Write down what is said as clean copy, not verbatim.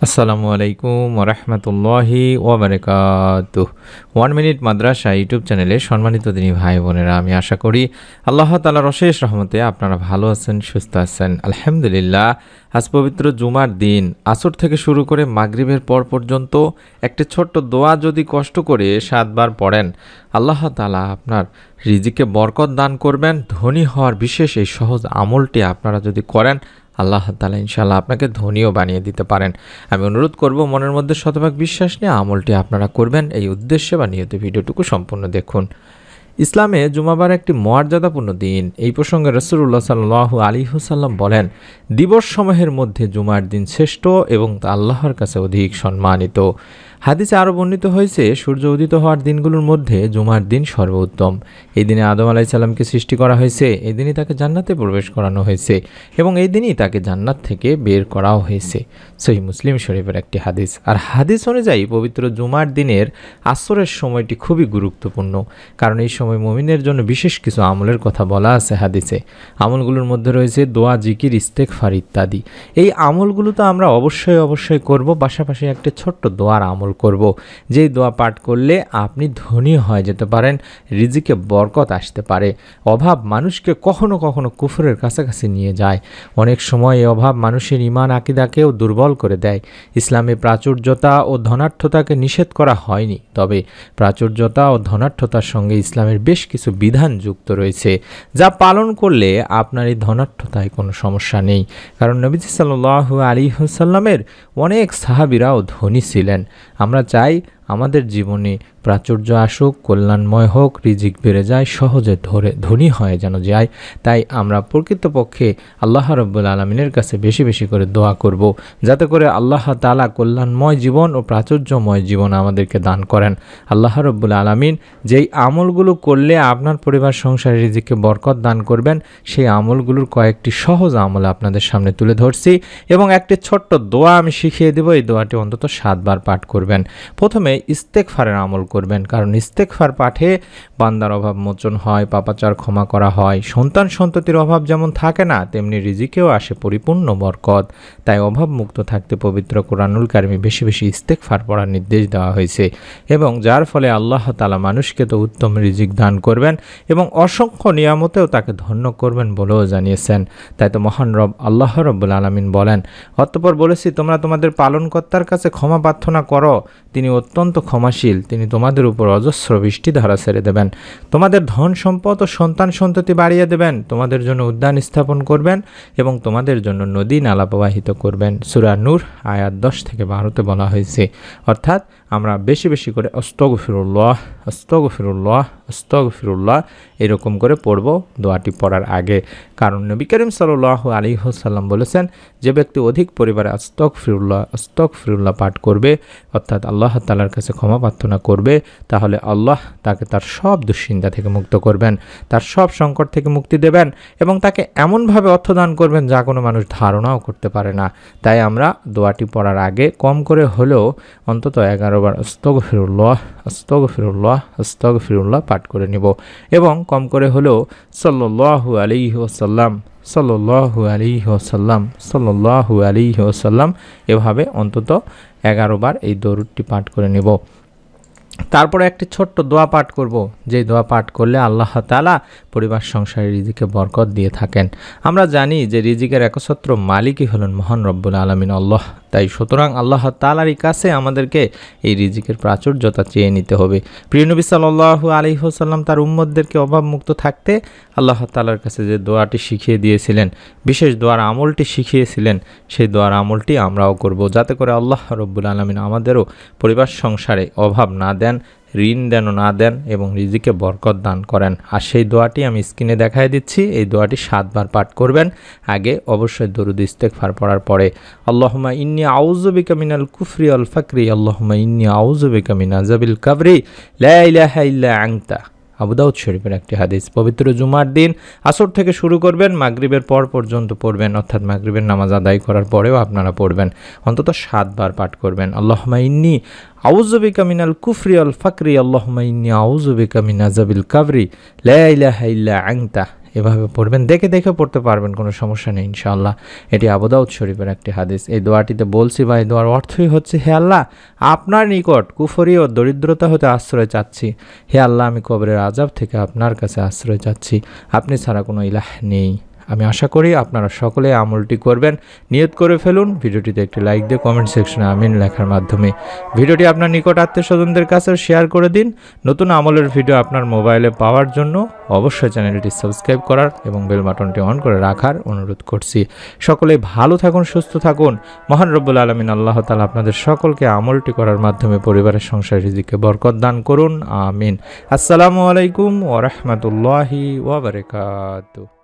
আসসালামু আলাইকুম ওরহমতুল্লাহি ওবরাকাতুহ। 1 মিনিট মাদ্রাসা ইউটিউব চ্যানেলে সম্মানিত দিনী ভাই বোনেরা, আমি আশা করি আল্লাহ তাআলার অশেষ রহমতে আপনারা ভালো আছেন, সুস্থ আছেন। আলহামদুলিল্লাহ। আজ পবিত্র জুমার দিন আসর থেকে শুরু করে মাগরিবের পর পর্যন্ত একটি ছোট্ট দোয়া যদি কষ্ট করে 7 বার পড়েন, আল্লাহ তাআলা আপনার রিজিকে বরকত দান করবেন। ধনী হওয়ার বিশেষ এই সহজ আমলটি আপনারা যদি করেন, আল্লাহ তাআলা ইনশাআল্লাহ আপনাকে ধনীও বানিয়ে দিতে পারেন। আমি অনুরোধ করব, মনের মধ্যে শতভাগ বিশ্বাস নিয়ে আমলটি আপনারা করবেন। এই উদ্দেশ্যে বা নিয়তে ভিডিওটুকু সম্পূর্ণ দেখুন। ইসলামে জুমাবার একটি মর্যাদাপূর্ণ দিন। এই প্রসঙ্গে রাসূলুল্লাহ সাল্লাল্লাহু আলাইহি ওয়াসাল্লাম বলেন, দিবসসমূহের মধ্যে জুমার দিন শ্রেষ্ঠ এবং তা আল্লাহর কাছে অধিক সম্মানিত। হাদিসে আরও বর্ণিত হয়েছে, সূর্য উদিত হওয়ার দিনগুলোর মধ্যে জুমার দিন সর্বোত্তম। এই দিনে আদম আলাইহিস সালামকে সৃষ্টি করা হয়েছে, এই দিনই তাকে জান্নাতে প্রবেশ করানো হয়েছে এবং এই দিনই তাকে জান্নাত থেকে বের করাও হয়েছে। সহিহ মুসলিম শরীফের একটি হাদিস। আর হাদিস অনুযায়ী পবিত্র জুমার দিনের আসরের সময়টি খুবই গুরুত্বপূর্ণ, কারণ এই সময় মুমিনের জন্য বিশেষ কিছু আমলের কথা বলা আছে হাদিসে। আমলগুলোর মধ্যে রয়েছে দোয়া, জিকির, ইস্তেগফার ইত্যাদি। এই আমলগুলো তো আমরা অবশ্যই করব, পাশাপাশি একটা ছোট্ট দোয়ার আমল করব, যেই দোয়া পাঠ করলে আপনি ধনী হয়ে যেতে পারেন, রিজিকে বরকত আসতে পারে। অভাব মানুষকে কখনো কখনো কুফরের কাছাকাছি নিয়ে যায়। অনেক সময় এই অভাব মানুষের ঈমান আকীদাকেও দুর্বল করে দেয়। ইসলামে প্রাচুর্যতা ও ধনাঢ্যতাকে নিষেধ করা হয়নি, তবে প্রাচুর্যতা ও ধনাঢ্যতার সঙ্গে ইসলামের বেশ কিছু বিধান যুক্ত রয়েছে, যা পালন করলে আপনার এই ধনাঢ্যতায় কোনো সমস্যা নেই। কারণ নবীজি সাল্লাল্লাহু আলাইহি ওয়াসাল্লামের অনেক সাহাবীরাও ধনী ছিলেন। আমরা চাই আমাদের জীবনে প্রাচুর্য আসুক, কল্যাণময় হোক, রিজিক বেড়ে যায়, সহজে ধনী হয়ে যেন যায়। তাই আমরা প্রকৃতপক্ষে আল্লাহ রাব্বুল আলামিনের কাছে বেশি বেশি করে দোয়া করব, যাতে করে আল্লাহ তাআলা কল্যাণময় জীবন ও প্রাচুর্যময় জীবন আমাদেরকে দান করেন। আল্লাহ রাব্বুল আলামিন যেই আমলগুলো করলে আপনার পরিবার সংসারে রিজিকে বরকত দান করবেন, সেই আমলগুলোর কয়েকটি সহজ আমল আপনাদের সামনে তুলে ধরছি এবং একটি ছোট্ট দোয়া আমি শিখিয়ে দেব। এই দোয়াটি অন্তত 7 বার পাঠ করবেন। প্রথমে ইস্তেগফারের আমল করবেন, কারণ ইস্তেগফার পাঠে বান্দার অভাব মোচন হয়, পাপাচার ক্ষমা করা হয়। সন্তান সন্ততির অভাব যেমন থাকে না, তেমনি রিজিকেও আসে পরিপূর্ণ বরকত। তাই অভাব মুক্ত থাকতে পবিত্র কোরআনুল কারিমে বেশি বেশি ইস্তেগফার পড়ার নির্দেশ দেওয়া হয়েছে, এবং যার ফলে আল্লাহ তাআলা মানুষকে তো উত্তম রিজিক দান করবেন এবং অসংখ্য নিয়ামতেও তাকে ধন্য করবেন বলেও জানিয়েছেন। তাই তো মহান রব আল্লাহ রাব্বুল আলামিন বলেন, অতঃপর বলেছি, তোমরা তোমাদের পালনকর্তার কাছে ক্ষমা প্রার্থনা করো, তিনি অত্যন্ত ক্ষমাশীল, তিনি তোমাদের উপর অজস্র বৃষ্টিধারা ছেড়ে দেবেন, তোমাদের ধন সম্পদ ও সন্তান সন্ততি বাড়িয়ে দেবেন, তোমাদের জন্য উদ্যান স্থাপন করবেন এবং তোমাদের জন্য নদী নালা প্রবাহিত করবেন। সূরা নূর আয়াত 10 থেকে 12তে বলা হয়েছে। অর্থাৎ আমরা বেশি বেশি করে আস্তাগফিরুল্লাহ আস্তাগফিরুল্লাহ আস্তাগফিরুল্লাহ এরকম করে পড়ব দোয়াটি পড়ার আগে। কারণ নবী করিম সাল্লাল্লাহু আলাইহি ওয়াসাল্লাম বলেছেন, যে ব্যক্তি অধিক পরিবারে আস্তাগফিরুল্লাহ আস্তাগফিরুল্লাহ পাঠ করবে, অর্থাৎ আল্লাহ তাআলার কাছে ক্ষমা প্রার্থনা করবে, তাহলে আল্লাহ তাকে তার সব দুশ্চিন্তা থেকে মুক্ত করবেন, তার সব সংকট থেকে মুক্তি দেবেন এবং তাকে এমনভাবে অর্থ দান করবেন যা কোনো মানুষ ধারণাও করতে পারে না। তাই আমরা দোয়াটি পড়ার আগে কম করে হলেও অন্তত 11 বার আস্তাগফিরুল্লাহ আস্তাগফিরুল্লাহ আস্তাগফিরুল্লাহ পাঠ করে নিব এবং কম করে হলেও সাল্লাল্লাহু আলাইহি ওয়াসাল্লাম সাল্লাল্লাহু আলাইহি ওয়াসাল্লাম সাল্লাল্লাহু আলাইহি ওয়াসাল্লাম এভাবে অন্তত 11 বার এই দরুদটি পাঠ করে নেব। তারপরে একটি ছোট্ট দোয়া পাঠ করব, যেই দোয়া পাঠ করলে আল্লাহ তাআলা পরিবার সংসারে রিজিকে বরকত দিয়ে থাকেন। আমরা জানি যে রিজিকের একচ্ছত্র মালিকই হলেন মহান রব্বুল আলামিন আল্লাহ। তাই সুতরাং আল্লাহ তাআলারই কাছে আমাদেরকে এই রিজিকের প্রাচুর্যতা চেয়ে নিতে হবে। প্রিয় নবী সাল্লাল্লাহু আলাইহি ওয়াসাল্লাম তার উম্মতদেরকে অভাবমুক্ত থাকতে আল্লাহ তাআলার কাছে যে দোয়াটি শিখিয়ে দিয়েছিলেন, বিশেষ দোয়ার আমলটি শিখিয়েছিলেন, সেই দোয়ার আমলটি আমরাও করব, যাতে করে আল্লাহ রব্বুল আলামিন আমাদেরও পরিবার সংসারে অভাব না দেন, ঋণ দেন না দেন এবং রিজিকে বরকত দান করেন। আর সেই দোয়াটি আমি স্ক্রিনে দেখাই দিচ্ছি। এই দোয়াটি 7 বার পাঠ করবেন। আগে অবশ্যই দরুদ ইস্তেগফার পড়ার পরে আল্লাহুম্মা ইন্নী আউযু বিকা মিনাল কুফরি ওয়াল ফাকরি, আল্লাহুম্মা ইন্নী আউযু বিকা মিন আযাবিল কাবরি, লা ইলাহা ইল্লা আনতা। আবু দাউদ শরীফের একটি হাদিস। পবিত্র জুমার দিন আসর থেকে শুরু করবেন, মাগরিবের পর পর্যন্ত পড়বেন, অর্থাৎ মাগরিবের নামাজ আদায় করার পরেও আপনারা পড়বেন। অন্তত 7 বার পাঠ করবেন। আল্লাহুম্মা ইন্নী আউযু বিকা মিনাল কুফরি ওয়াল ফাকরি, আল্লাহুম্মা ইন্নী আউযু বিকা মিন আযাবিল কাবরি, লা ইলাহা ইল্লা আনতা। এভাবে পড়বেন, দেখে দেখে পড়তে পারবেন, কোনো সমস্যা নেই ইনশাআল্লাহ। এটি আবু দাউদ শরীফের একটি হাদিস। এই দোয়াটিতে বলছি বা এই দোয়ার অর্থই হচ্ছে, হে আল্লাহ, আপনার নিকট কুফরি ও দরিদ্রতা হতে আশ্রয় চাচ্ছি। হে আল্লাহ, আমি কবরের আযাব থেকে আপনার কাছে আশ্রয় চাচ্ছি। আপনি ছাড়া কোনো ইলাহ নেই। আমি আশা করি আপনারা সকলে আমলটি করবেন। নিয়ত করে ফেলুন, ভিডিওটিতে একটি লাইক দিয়ে কমেন্ট সেকশনে আমিন লেখার মাধ্যমে ভিডিওটি আপনার নিকট আত্মীয় স্বজনদের কাছেও শেয়ার করে দিন। নতুন আমলের ভিডিও আপনার মোবাইলে পাওয়ার জন্য অবশ্যই চ্যানেলটি সাবস্ক্রাইব করার এবং বেল বাটনটি অন করে রাখার অনুরোধ করছি। সকলে ভালো থাকুন, সুস্থ থাকুন। মহান রব্বুল আলামিন আল্লাহ তাআলা আপনাদের সকলকে আমলটি করার মাধ্যমে পরিবারের সংসার রিজিকে বরকত দান করুন, আমিন। আসসালামু আলাইকুম ওয়া রাহমাতুল্লাহি ওয়া বারাকাতুহু।